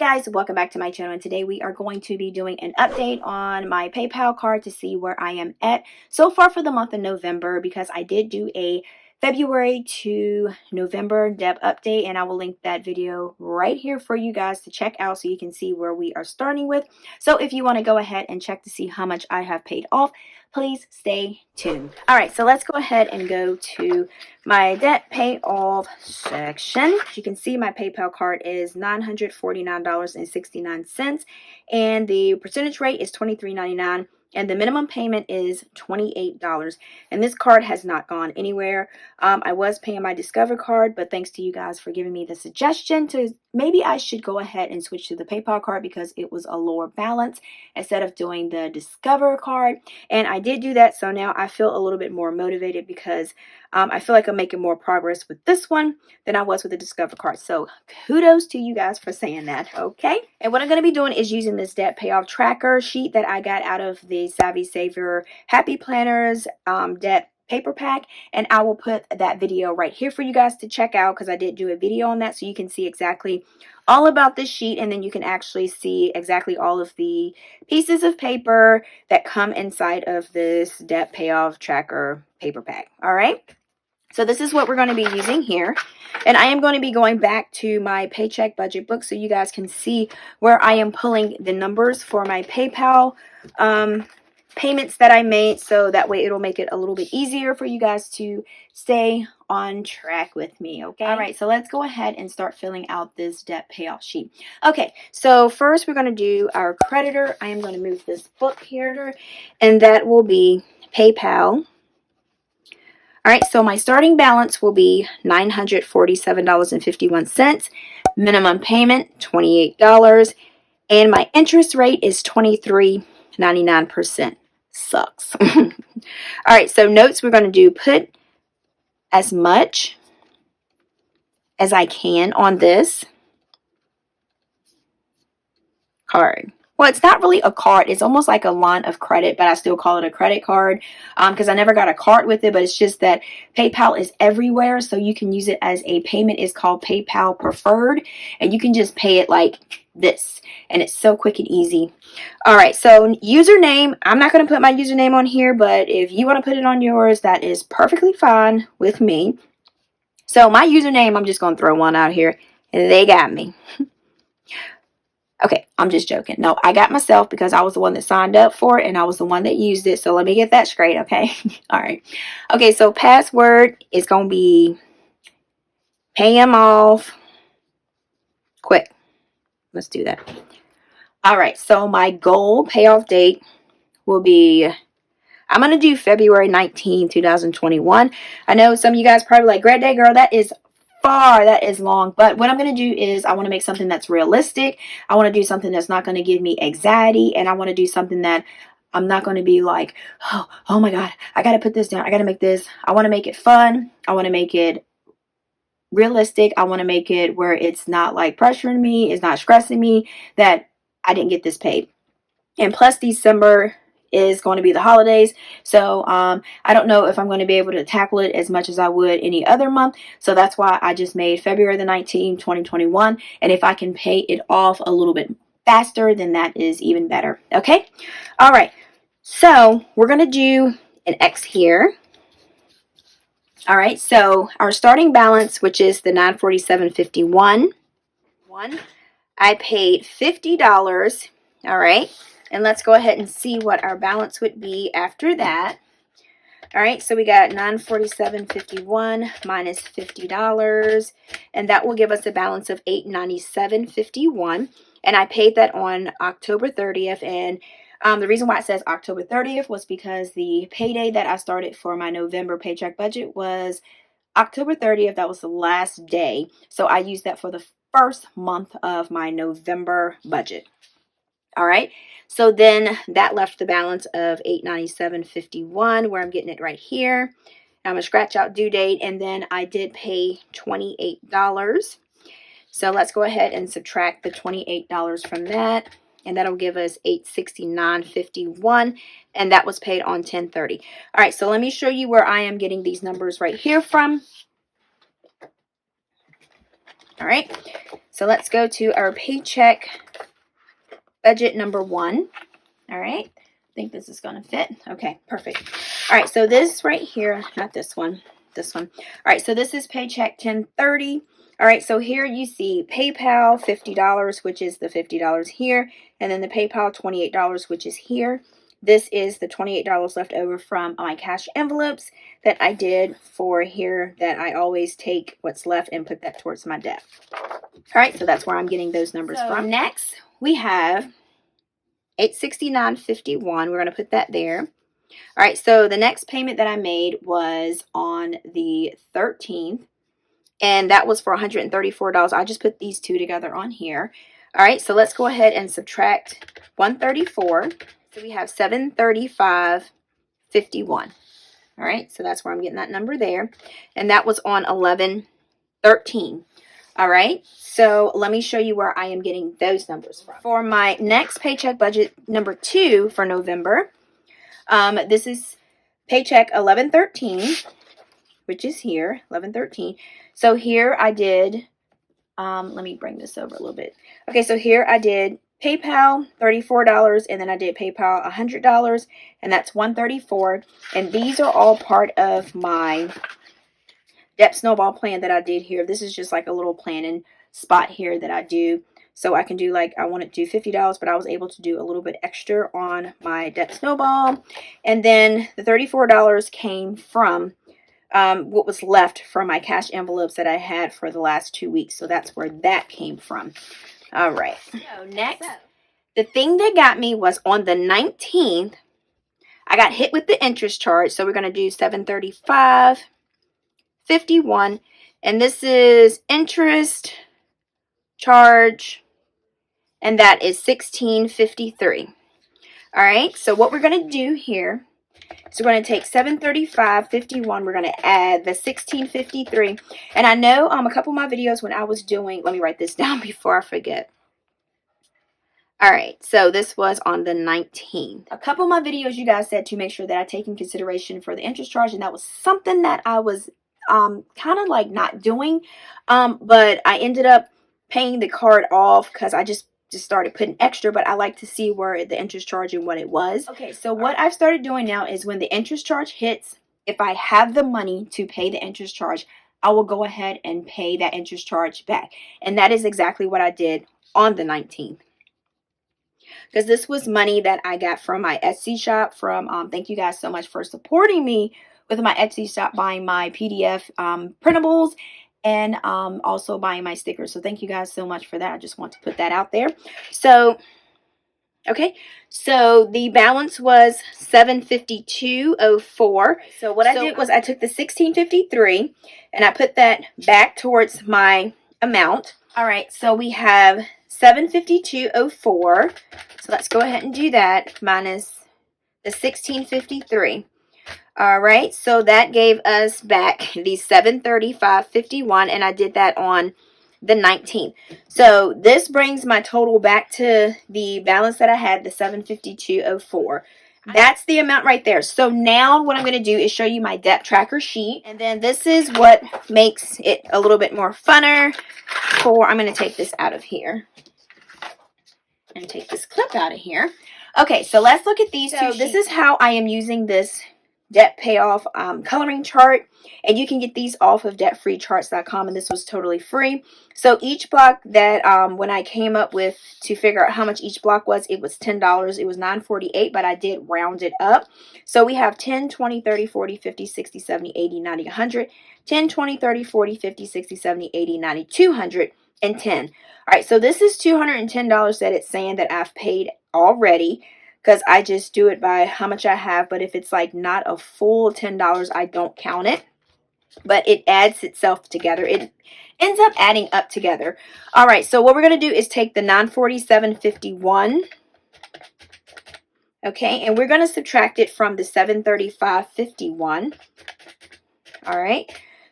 guys, welcome back to my channel, and today we are going to be doing an update on my PayPal card to see where I am at so far for the month of November, because I did do a February to November debt update, and I will link that video right here for you guys to check out so you can see where we are starting with. So if you want to go ahead and check to see how much I have paid off, please stay tuned. All right, so let's go ahead and go to my debt payoff section. As you can see, my PayPal card is $949.69, and the percentage rate is $23.99. And the minimum payment is $28. And this card has not gone anywhere. I was paying my Discover card, but thanks to you guys for giving me the suggestion to maybe I should go ahead and switch to the PayPal card because it was a lower balance instead of doing the Discover card. And I did do that, so now I feel a little bit more motivated because I feel like I'm making more progress with this one than I was with the Discover card. So kudos to you guys for saying that, okay? And what I'm going to be doing is using this debt payoff tracker sheet that I got out of the Savvy Saver Happy Planners debt paper pack, and I will put that video right here for you guys to check out because I did do a video on that, so you can see exactly all about this sheet, and then you can actually see exactly all of the pieces of paper that come inside of this debt payoff tracker paper pack. All right, so this is what we're going to be using here, and I am going to be going back to my paycheck budget book so you guys can see where I am pulling the numbers for my PayPal payments that I made, so that way it'll make it a little bit easier for you guys to stay on track with me, okay? All right, so let's go ahead and start filling out this debt payoff sheet. Okay, so first we're going to do our creditor. I am going to move this book here, and that will be PayPal. All right, so my starting balance will be $947.51, minimum payment $28, and my interest rate is 23.99%. Sucks. All right, so notes, we're going to do put as much as I can on this card. Well, it's not really a card. It's almost like a line of credit, but I still call it a credit card because I never got a card with it, but it's just that PayPal is everywhere, so you can use it as a payment. It's called PayPal Preferred, and you can just pay it like this, and it's so quick and easy. All right, so username, I'm not going to put my username on here, but if you want to put it on yours, that is perfectly fine with me. So my username, I'm just going to throw one out here. They got me. Okay, I'm just joking. No, I got myself because I was the one that signed up for it and I was the one that used it. So let me get that straight, okay? All right. Okay, so password is going to be pay him off quick. Let's do that. All right, so my goal payoff date will be, I'm going to do February 19, 2021. I know some of you guys probably like, great day, girl, that is far, that is long, but what I'm going to do is I want to make something that's realistic. I want to do something that's not going to give me anxiety, and I want to do something that I'm not going to be like, oh my God, I got to put this down. I got to make this. I want to make it fun. I want to make it realistic. I want to make it where it's not like pressuring me, it's not stressing me that I didn't get this paid. And plus December is going to be the holidays, so I don't know if I'm going to be able to tackle it as much as I would any other month. So that's why I just made February the 19th, 2021, and if I can pay it off a little bit faster, then that is even better. Okay, all right, so we're going to do an X here. All right, so our starting balance, which is the $947.51, I paid $50. All right, and let's go ahead and see what our balance would be after that. All right, so we got $947.51 minus $50, and that will give us a balance of $897.51. And I paid that on October 30th, and the reason why it says October 30th was because the payday that I started for my November paycheck budget was October 30th. That was the last day, so I used that for the first month of my November budget. All right, so then that left the balance of $897.51, where I'm getting it right here. I'm going to scratch out due date, and then I did pay $28. So let's go ahead and subtract the $28 from that, and that'll give us $869.51, and that was paid on 10/30. All right, so let me show you where I am getting these numbers right here from. All right, so let's go to our paycheck budget number 1. All right, I think this is going to fit. Okay, perfect. All right, so this right here, not this one, this one. All right, so this is paycheck 1030. All right, so here you see PayPal $50, which is the $50 here, and then the PayPal $28, which is here. This is the $28 left over from my cash envelopes that I did for here, that I always take what's left and put that towards my debt. All right, so that's where I'm getting those numbers from. Next, we have $869.51. We're going to put that there. All right, so the next payment that I made was on the 13th, and that was for $134. I just put these two together on here. All right, so let's go ahead and subtract 134. So we have $735.51. All right, so that's where I'm getting that number there. And that was on 11/13. All right, so let me show you where I am getting those numbers from. For my next paycheck budget number 2 for November, this is paycheck 11/13, which is here, 11/13. So here I did, let me bring this over a little bit. Okay, so here I did PayPal $34, and then I did PayPal $100, and that's $134. And these are all part of my debt snowball plan that I did here. This is just like a little planning spot here that I do. So I can do, like, I wanted to do $50, but I was able to do a little bit extra on my debt snowball. And then the $34 came from what was left from my cash envelopes that I had for the last 2 weeks. So that's where that came from. All right. So next, the thing that got me was on the 19th, I got hit with the interest charge. So we're going to do $735.51. And this is interest charge, and that is $16.53. All right. So what we're going to do here, so we're going to take $735.51. We're going to add the $16.53. And I know a couple of my videos when I was doing, let me write this down before I forget. All right, so this was on the 19th. A couple of my videos, you guys said to make sure that I take in consideration for the interest charge, and that was something that I was kind of like not doing. But I ended up paying the card off because I just started putting extra, but I like to see where the interest charge and what it was. Okay, so what I've started doing now is when the interest charge hits, if I have the money to pay the interest charge, I will go ahead and pay that interest charge back. And that is exactly what I did on the 19th. Because this was money that I got from my Etsy shop from, thank you guys so much for supporting me with my Etsy shop, buying my PDF printables, and also buying my stickers. So thank you guys so much for that. I just want to put that out there. So, okay, so the balance was $752.04. So what I did was I took the $16.53 and I put that back towards my amount. All right, so we have $752.04. So let's go ahead and do that minus the $16.53. All right, so that gave us back the $735.51, and I did that on the 19th. So this brings my total back to the balance that I had, the $752.04. That's the amount right there. So now what I'm going to do is show you my debt tracker sheet, and then this is what makes it a little bit more funner. I'm going to take this out of here and take this clip out of here. Okay, so let's look at these two sheets. This is how I am using this debt payoff coloring chart, and you can get these off of debtfreecharts.com, and this was totally free. So each block that when I came up with to figure out how much each block was, it was $10. It was $9.48, but I did round it up. So we have 10, 20, 30, 40, 50, 60, 70, 80, 90, 100, 10, 20, 30, 40, 50, 60, 70, 80, 90, 210. All right, so this is $210 that it's saying that I've paid already, because I just do it by how much I have. But if it's like not a full $10, I don't count it. But it adds itself together. It ends up adding up together. All right, so what we're going to do is take the $947.51. Okay, and we're going to subtract it from the $735.51. All right.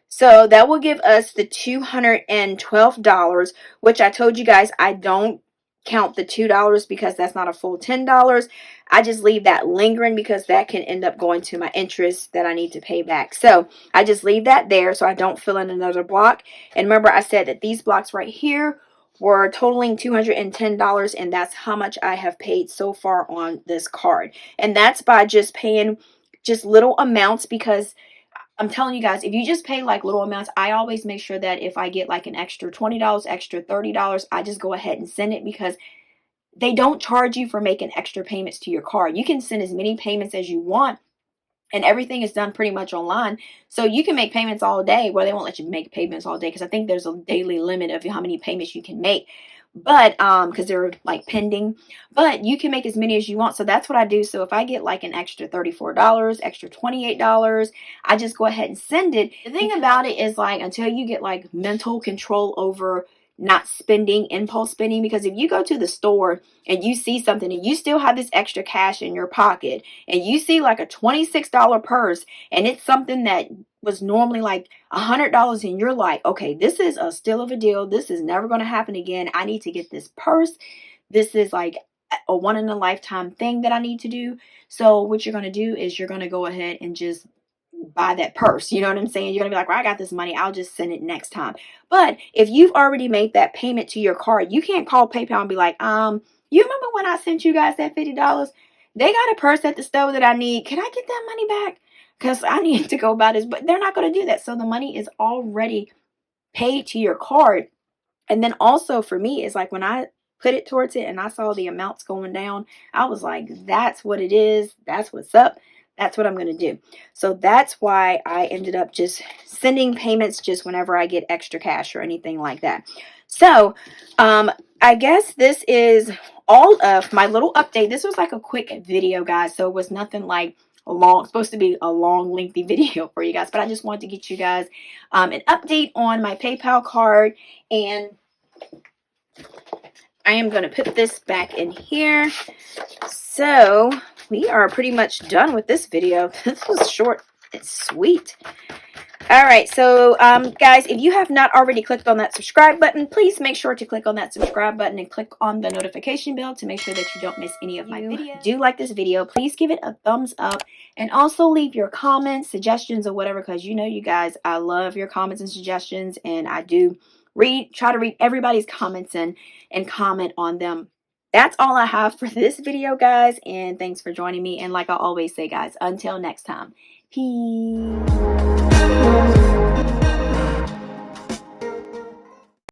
So that will give us the $212, which I told you guys I don't count the $2 because that's not a full $10. I just leave that lingering because that can end up going to my interest that I need to pay back. So I just leave that there so I don't fill in another block. And remember, I said that these blocks right here were totaling $210, and that's how much I have paid so far on this card. And that's by just paying just little amounts, because I'm telling you guys, if you just pay like little amounts, I always make sure that if I get like an extra $20, extra $30, I just go ahead and send it, because they don't charge you for making extra payments to your card. You can send as many payments as you want, and everything is done pretty much online. So you can make payments all day. Well, they won't let you make payments all day because I think there's a daily limit of how many payments you can make. But because they're like pending, but you can make as many as you want. So that's what I do. So if I get like an extra $34, extra $28, I just go ahead and send it. The thing about it is, like, until you get like mental control over not spending, impulse spending, because if you go to the store and you see something and you still have this extra cash in your pocket, and you see like a $26 purse, and it's something that was normally like $100, and you're like, okay, this is a steal of a deal, this is never going to happen again, I need to get this purse, this is like a one in a lifetime thing that I need to do. So what you're going to do is you're going to go ahead and just buy that purse. You know what I'm saying? You're gonna be like, well, I got this money, I'll just send it next time. But if you've already made that payment to your card, you can't call PayPal and be like, you remember when I sent you guys that $50? They got a purse at the store that I need, can I get that money back, because I need to go buy this? But they're not going to do that. So the money is already paid to your card. And then also for me, it's like when I put it towards it and I saw the amounts going down, I was like, that's what it is, that's what's up, that's what I'm going to do. So that's why I ended up just sending payments just whenever I get extra cash or anything like that. So I guess this is all of my little update. This was like a quick video, guys, so it was nothing like supposed to be a long, lengthy video for you guys, but I just wanted to get you guys an update on my PayPal card. And I am going to put this back in here. So we are pretty much done with this video. This was short and sweet. Alright, so guys, if you have not already clicked on that subscribe button, please make sure to click on that subscribe button and click on the notification bell to make sure that you don't miss any of my videos. Do like this video, please give it a thumbs up, and also leave your comments, suggestions, or whatever, because you know, you guys, I love your comments and suggestions, and I do try to read everybody's comments and comment on them. That's all I have for this video, guys, and thanks for joining me. And like I always say, guys, until next time, peace.